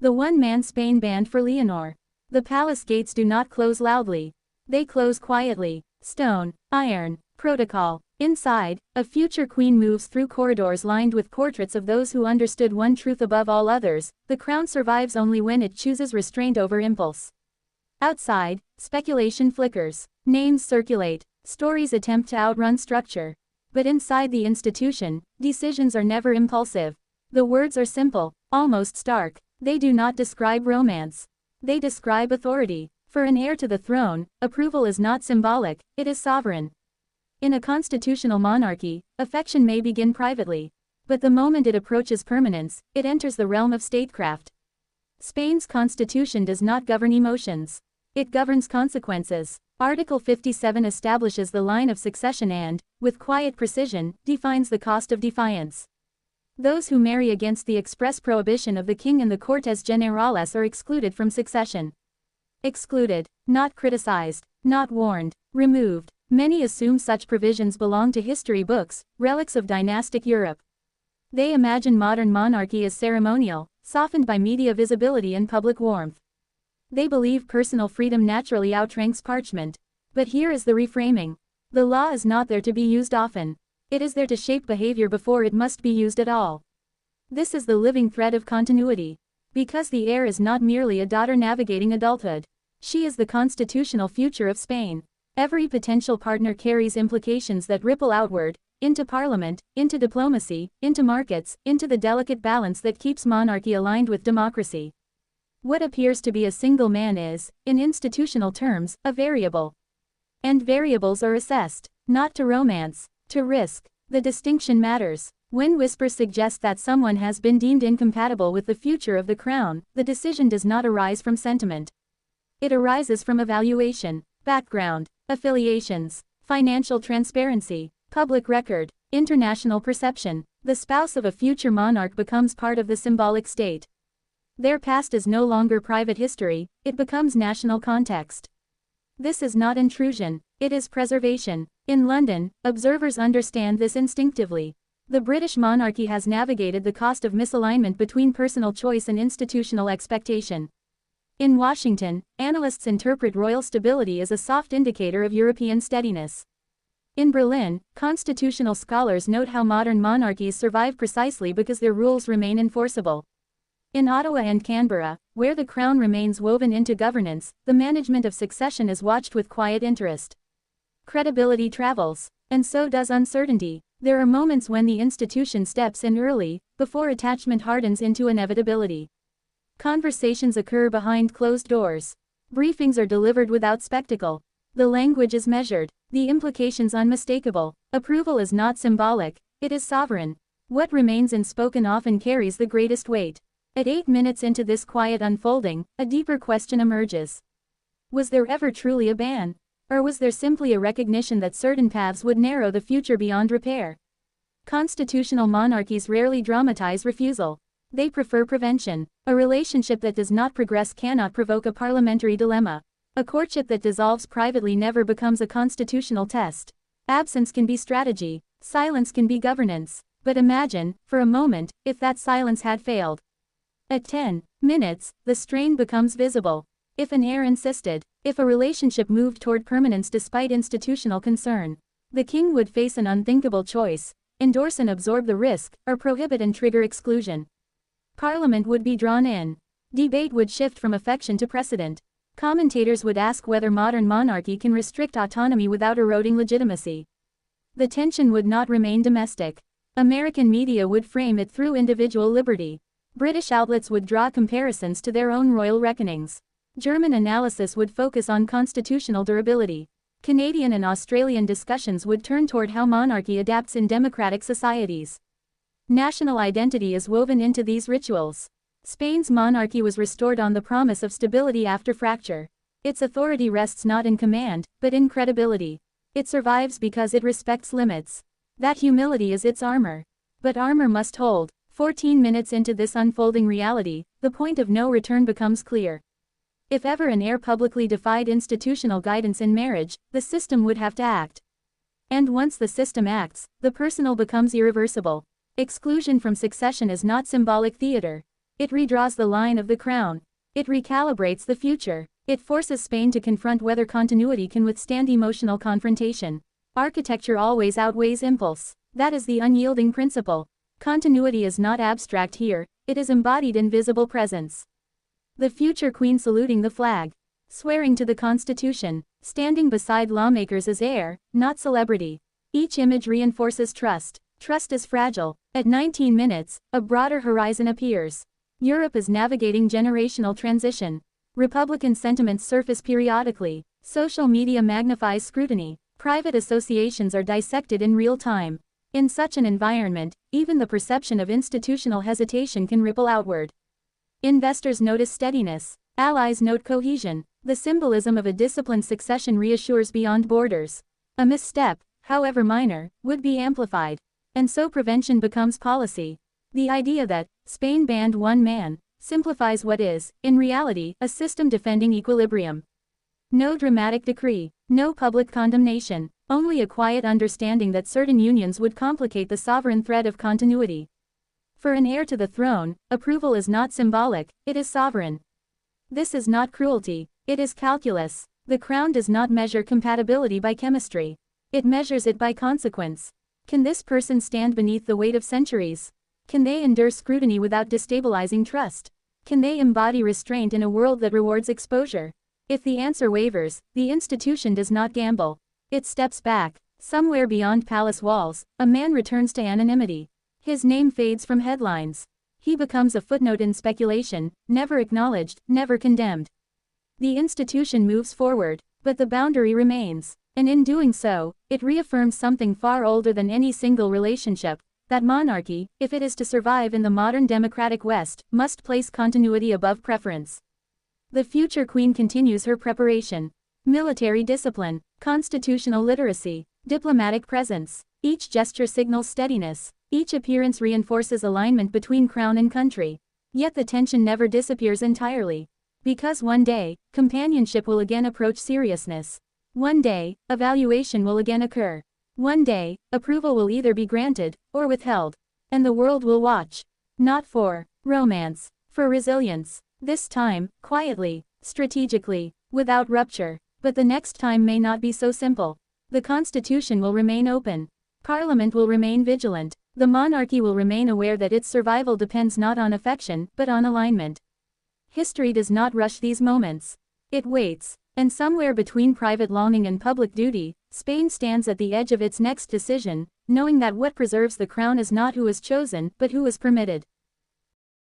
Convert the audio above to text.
The one-man Spain band for Leonor. The palace gates do not close loudly. They close quietly. Stone, iron, protocol. Inside, a future queen moves through corridors lined with portraits of those who understood one truth above all others: the crown survives only when it chooses restraint over impulse. Outside, speculation flickers. Names circulate. Stories attempt to outrun structure. But inside the institution, decisions are never impulsive. The words are simple, almost stark. They do not describe romance. They describe authority. For an heir to the throne, approval is not symbolic, it is sovereign. In a constitutional monarchy, affection may begin privately. But the moment it approaches permanence, it enters the realm of statecraft. Spain's constitution does not govern emotions. It governs consequences. Article 57 establishes the line of succession and, with quiet precision, defines the cost of defiance. Those who marry against the express prohibition of the king and the Cortes Generales are excluded from succession. Excluded, not criticized, not warned, removed. Many assume such provisions belong to history books, relics of dynastic Europe. They imagine modern monarchy as ceremonial, softened by media visibility and public warmth. They believe personal freedom naturally outranks parchment. But here is the reframing. The law is not there to be used often. It is there to shape behavior before it must be used at all. This is the living thread of continuity. Because the heir is not merely a daughter navigating adulthood. She is the constitutional future of Spain. Every potential partner carries implications that ripple outward, into parliament, into diplomacy, into markets, into the delicate balance that keeps monarchy aligned with democracy. What appears to be a single man is, in institutional terms, a variable. And variables are assessed, not to romance, to risk. The distinction matters. When whispers suggest that someone has been deemed incompatible with the future of the crown, the decision does not arise from sentiment. It arises from evaluation, background, affiliations, financial transparency, public record, international perception. The spouse of a future monarch becomes part of the symbolic state. Their past is no longer private history, it becomes national context. This is not intrusion, it is preservation. In London, observers understand this instinctively. The British monarchy has navigated the cost of misalignment between personal choice and institutional expectation. In Washington, analysts interpret royal stability as a soft indicator of European steadiness. In Berlin, constitutional scholars note how modern monarchies survive precisely because their rules remain enforceable. In Ottawa and Canberra, where the crown remains woven into governance, the management of succession is watched with quiet interest. Credibility travels, and so does uncertainty. There are moments when the institution steps in early, before attachment hardens into inevitability. Conversations occur behind closed doors. Briefings are delivered without spectacle. The language is measured, the implications unmistakable. Approval is not symbolic, it is sovereign. What remains unspoken often carries the greatest weight. At 8 minutes into this quiet unfolding, a deeper question emerges. Was there ever truly a ban? Or was there simply a recognition that certain paths would narrow the future beyond repair? Constitutional monarchies rarely dramatize refusal. They prefer prevention. A relationship that does not progress cannot provoke a parliamentary dilemma. A courtship that dissolves privately never becomes a constitutional test. Absence can be strategy. Silence can be governance. But imagine, for a moment, if that silence had failed. At 10 minutes, the strain becomes visible. If an heir insisted, if a relationship moved toward permanence despite institutional concern, the king would face an unthinkable choice: endorse and absorb the risk, or prohibit and trigger exclusion. Parliament would be drawn in. Debate would shift from affection to precedent. Commentators would ask whether modern monarchy can restrict autonomy without eroding legitimacy. The tension would not remain domestic. American media would frame it through individual liberty. British outlets would draw comparisons to their own royal reckonings. German analysis would focus on constitutional durability. Canadian and Australian discussions would turn toward how monarchy adapts in democratic societies. National identity is woven into these rituals. Spain's monarchy was restored on the promise of stability after fracture. Its authority rests not in command, but in credibility. It survives because it respects limits. That humility is its armor. But armor must hold. 14 minutes into this unfolding reality, the point of no return becomes clear. If ever an heir publicly defied institutional guidance in marriage, the system would have to act. And once the system acts, the personal becomes irreversible. Exclusion from succession is not symbolic theater. It redraws the line of the crown. It recalibrates the future. It forces Spain to confront whether continuity can withstand emotional confrontation. Architecture always outweighs impulse. That is the unyielding principle. Continuity is not abstract here, it is embodied in visible presence. The future queen saluting the flag. Swearing to the Constitution. Standing beside lawmakers as heir, not celebrity. Each image reinforces trust. Trust is fragile. At 19 minutes, a broader horizon appears. Europe is navigating generational transition. Republican sentiments surface periodically. Social media magnifies scrutiny. Private associations are dissected in real time. In such an environment, even the perception of institutional hesitation can ripple outward. Investors notice steadiness. Allies note cohesion. The symbolism of a disciplined succession reassures beyond borders. A misstep, however minor, would be amplified. And so prevention becomes policy. The idea that Spain banned one man simplifies what is, in reality, a system defending equilibrium. No dramatic decree, no public condemnation, only a quiet understanding that certain unions would complicate the sovereign thread of continuity. For an heir to the throne, approval is not symbolic, it is sovereign. This is not cruelty, it is calculus. The crown does not measure compatibility by chemistry. It measures it by consequence. Can this person stand beneath the weight of centuries? Can they endure scrutiny without destabilizing trust? Can they embody restraint in a world that rewards exposure? If the answer wavers, the institution does not gamble. It steps back. Somewhere beyond palace walls, a man returns to anonymity. His name fades from headlines. He becomes a footnote in speculation, never acknowledged, never condemned. The institution moves forward, but the boundary remains. And in doing so, it reaffirms something far older than any single relationship, that monarchy, if it is to survive in the modern democratic West, must place continuity above preference. The future queen continues her preparation. Military discipline, constitutional literacy, diplomatic presence. Each gesture signals steadiness. Each appearance reinforces alignment between crown and country. Yet the tension never disappears entirely. Because one day, companionship will again approach seriousness. One day, evaluation will again occur. One day, approval will either be granted, or withheld. And the world will watch. Not for romance, for resilience. This time, quietly, strategically, without rupture. But the next time may not be so simple. The Constitution will remain open. Parliament will remain vigilant. The monarchy will remain aware that its survival depends not on affection, but on alignment. History does not rush these moments. It waits. And somewhere between private longing and public duty, Spain stands at the edge of its next decision, knowing that what preserves the crown is not who is chosen, but who is permitted.